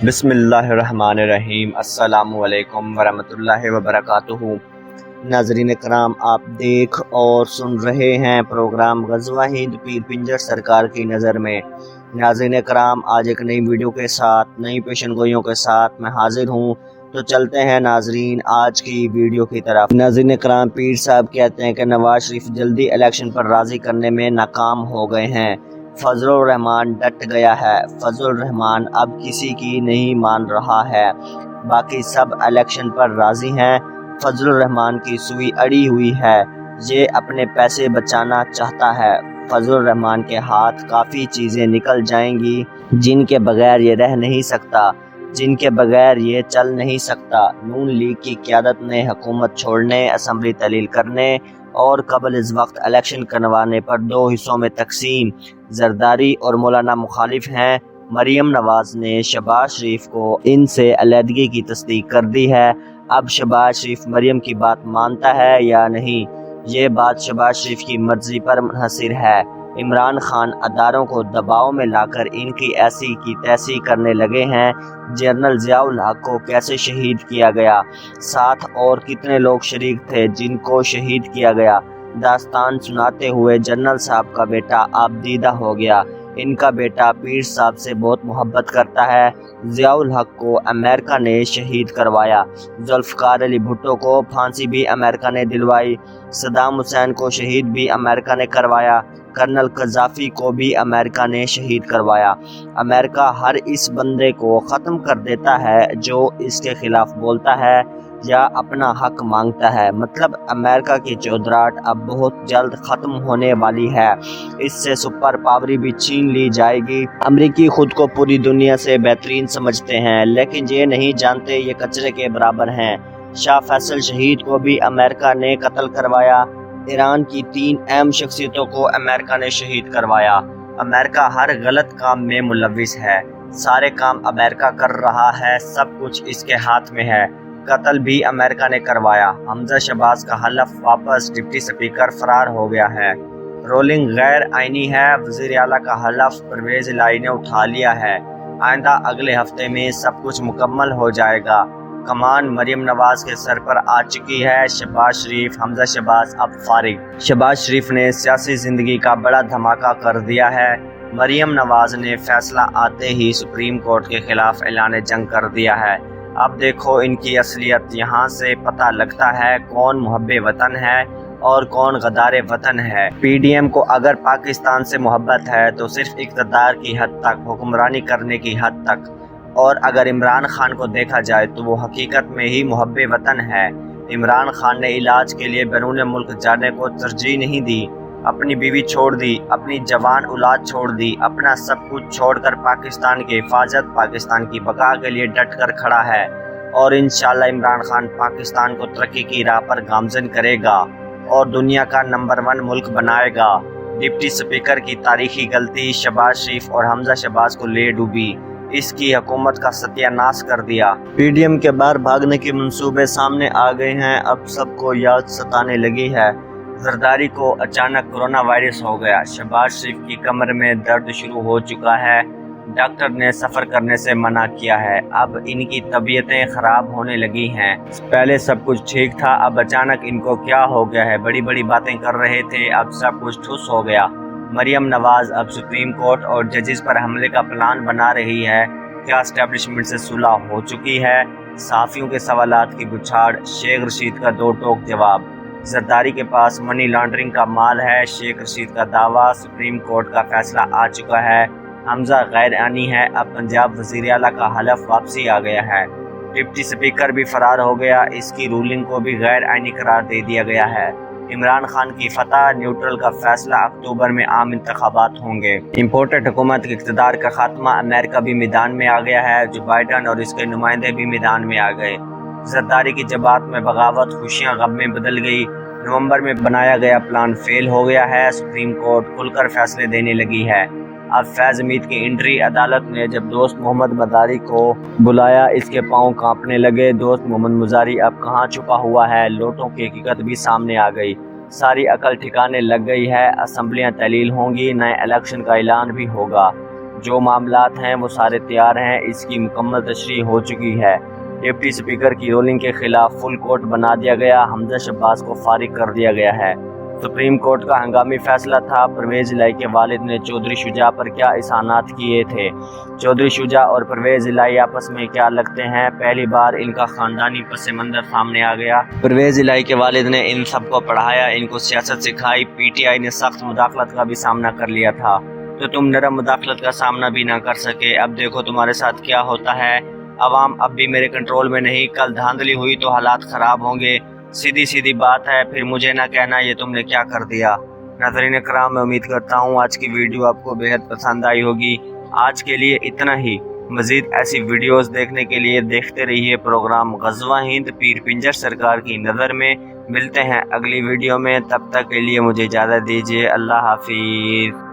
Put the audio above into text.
بسم اللہ الرحمن الرحیم۔ السلام علیکم ورحمۃ اللہ وبرکاتہ۔ ناظرین کرام، آپ دیکھ اور سن رہے ہیں پروگرام غزوہ ہند پیر پنجر سرکار کی نظر میں۔ ناظرین کرام، آج ایک نئی ویڈیو کے ساتھ، نئی پیشن گوئیوں کے ساتھ میں حاضر ہوں، تو چلتے ہیں ناظرین آج کی ویڈیو کی طرف۔ ناظرین کرام، پیر صاحب کہتے ہیں کہ نواز شریف جلدی الیکشن پر راضی کرنے میں ناکام ہو گئے ہیں۔ فضل الرحمان ڈٹ گیا ہے۔ فضل الرحمان اب کسی کی نہیں مان رہا ہے، باقی سب الیکشن پر راضی ہیں۔ فضل الرحمان کی سوئی اڑی ہوئی ہے، یہ اپنے پیسے بچانا چاہتا ہے۔ فضل الرحمان کے ہاتھ کافی چیزیں نکل جائیں گی جن کے بغیر یہ رہ نہیں سکتا، جن کے بغیر یہ چل نہیں سکتا۔ نون لیگ کی قیادت نے حکومت چھوڑنے، اسمبلی تحلیل کرنے اور قبل از وقت الیکشن کروانے پر دو حصوں میں تقسیم۔ زرداری اور مولانا مخالف ہیں۔ مریم نواز نے شہباز شریف کو ان سے علیحدگی کی تصدیق کر دی ہے۔ اب شہباز شریف مریم کی بات مانتا ہے یا نہیں، یہ بات شہباز شریف کی مرضی پر منحصر ہے۔ عمران خان اداروں کو دباؤ میں لا کر ان کی ایسی کی تیسی کرنے لگے ہیں۔ جنرل ضیاء الحق کو کیسے شہید کیا گیا، ساتھ اور کتنے لوگ شریک تھے جن کو شہید کیا گیا، داستان سناتے ہوئے جنرل صاحب کا بیٹا اب دیدہ ہو گیا۔ ان کا بیٹا پیر صاحب سے بہت محبت کرتا ہے۔ ضیاء الحق کو امریکہ نے شہید کروایا، ذوالفقار علی بھٹو کو پھانسی بھی امریکہ نے دلوائی، صدام حسین کو شہید بھی امریکہ نے کروایا، کرنل قذافی کو بھی امریکہ نے شہید کروایا۔ امریکہ ہر اس بندے کو ختم کر دیتا ہے جو اس کے خلاف بولتا ہے یا اپنا حق مانگتا ہے۔ مطلب امریکہ کی چودراہٹ اب بہت جلد ختم ہونے والی ہے، اس سے سپر پاوری بھی چھین لی جائے گی۔ امریکی خود کو پوری دنیا سے بہترین سمجھتے ہیں، لیکن یہ نہیں جانتے یہ کچرے کے برابر ہیں۔ شاہ فیصل شہید کو بھی امریکہ نے قتل کروایا۔ ایران کی 3 اہم شخصیتوں کو امریکہ نے شہید کروایا۔ امریکہ ہر غلط کام میں ملوث ہے، سارے کام امریکہ کر رہا ہے، سب کچھ اس کے ہاتھ میں ہے۔ قتل بھی امریکہ نے کروایا۔ حمزہ شہباز کا حلف واپس، ڈپٹی اسپیکر فرار ہو گیا ہے۔ رولنگ غیر آئینی ہے، وزیر اعلیٰ کا حلف پرویز الہی نے اٹھا لیا ہے۔ آئندہ اگلے ہفتے میں سب کچھ مکمل ہو جائے گا۔ کمان مریم نواز کے سر پر آ چکی ہے۔ شہباز شریف، حمزہ شہباز اب فارغ۔ شہباز شریف نے سیاسی زندگی کا بڑا دھماکہ کر دیا ہے۔ مریم نواز نے فیصلہ آتے ہی سپریم کورٹ کے خلاف اعلان جنگ کر دیا ہے۔ اب دیکھو ان کی اصلیت، یہاں سے پتہ لگتا ہے کون محب وطن ہے اور کون غدار وطن ہے۔ پی ڈی ایم کو اگر پاکستان سے محبت ہے تو صرف اقتدار کی حد تک، حکمرانی کرنے کی حد تک، اور اگر عمران خان کو دیکھا جائے تو وہ حقیقت میں ہی محب وطن ہے۔ عمران خان نے علاج کے لیے بیرون ملک جانے کو ترجیح نہیں دی، اپنی بیوی چھوڑ دی، اپنی جوان اولاد چھوڑ دی، اپنا سب کچھ چھوڑ کر پاکستان کی حفاظت، پاکستان کی بقا کے لیے ڈٹ کر کھڑا ہے، اور انشاءاللہ عمران خان پاکستان کو ترقی کی راہ پر گامزن کرے گا اور دنیا کا نمبر 1 ملک بنائے گا۔ ڈپٹی اسپیکر کی تاریخی غلطی شہباز شریف اور حمزہ شہباز کو لے ڈوبی، اس کی حکومت کا ستیہ ناش کر دیا۔ پی ڈی ایم کے باہر بھاگنے کے منصوبے سامنے آ گئے ہیں، اب سب کو یاد ستانے لگی ہے۔ زرداری کو اچانک کرونا وائرس ہو گیا۔ شہباز شریف کی کمر میں درد شروع ہو چکا ہے، ڈاکٹر نے سفر کرنے سے منع کیا ہے۔ اب ان کی طبیعتیں خراب ہونے لگی ہیں۔ پہلے سب کچھ ٹھیک تھا، اب اچانک ان کو کیا ہو گیا ہے؟ بڑی بڑی باتیں کر رہے تھے، اب سب کچھ ٹھوس ہو گیا۔ مریم نواز اب سپریم کورٹ اور ججز پر حملے کا پلان بنا رہی ہے۔ کیا اسٹیبلشمنٹ سے صلح ہو چکی ہے؟ صحافیوں کے سوالات کی بچھاڑ، شیخ رشید کا دو ٹوک جواب۔ زرداری کے پاس منی لانڈرنگ کا مال ہے، شیخ رشید کا دعویٰ، سپریم کورٹ کا فیصلہ آ چکا ہے۔ حمزہ غیر آئینی ہے، اب پنجاب وزیر اعلیٰ کا حلف واپسی آ گیا ہے۔ ڈپٹی اسپیکر بھی فرار ہو گیا، اس کی رولنگ کو بھی غیر آئینی قرار دے دیا گیا ہے۔ عمران خان کی فتح، نیوٹرل کا فیصلہ، اکتوبر میں عام انتخابات ہوں گے۔ امپورٹڈ حکومت کے اقتدار کا خاتمہ، امریکہ بھی میدان میں آ گیا ہے، جو بائیڈن اور اس کے نمائندے بھی میدان میں آ گئے۔ زرداری کی جماعت میں بغاوت، خوشیاں غم میں بدل گئی۔ نومبر میں بنایا گیا پلان فیل ہو گیا ہے، سپریم کورٹ کھل کر فیصلے دینے لگی ہے۔ اب فیض حمید کی انٹری، عدالت نے جب دوست محمد مزاری کو بلایا اس کے پاؤں کانپنے لگے۔ دوست محمد مزاری اب کہاں چھپا ہوا ہے؟ لوٹوں کی حقیقت بھی سامنے آ گئی، ساری عقل ٹھکانے لگ گئی ہے۔ اسمبلیاں تحلیل ہوں گی، نئے الیکشن کا اعلان بھی ہوگا۔ جو معاملات ہیں وہ سارے تیار ہیں، اس کی مکمل تشریح ہو چکی ہے۔ ڈپٹی اسپیکر کی رولنگ کے خلاف فل کورٹ بنا دیا گیا، حمزہ شہباز کو فارغ کر دیا گیا ہے۔ سپریم کورٹ کا ہنگامی فیصلہ تھا۔ پرویز الہی کے والد نے چودھری شجاع پر کیا احسانات کیے تھے؟ چودھری شجاع اور پرویز الہی آپس میں کیا لگتے ہیں؟ پہلی بار ان کا خاندانی پس منظر سامنے آ گیا۔ پرویز الہی کے والد نے ان سب کو پڑھایا، ان کو سیاست سکھائی۔ پی ٹی آئی نے سخت مداخلت کا بھی سامنا کر لیا تھا، تو تم نرم مداخلت کا سامنا بھی نہ کر سکے۔ اب دیکھو تمہارے ساتھ کیا ہوتا ہے۔ عوام اب بھی میرے کنٹرول میں نہیں، کل دھاندلی ہوئی تو حالات خراب ہوں گے۔ سیدھی بات ہے، پھر مجھے نہ کہنا یہ تم نے کیا کر دیا۔ ناظرین کرام، میں امید کرتا ہوں آج کی ویڈیو آپ کو بہت پسند آئی ہوگی۔ آج کے لیے اتنا ہی۔ مزید ایسی ویڈیوز دیکھنے کے لیے دیکھتے رہیے پروگرام غزوہ ہند پیر پنجر سرکار کی نظر میں۔ ملتے ہیں اگلی ویڈیو میں، تب تک کے لیے مجھے اجازت دیجیے۔ اللہ حافظ۔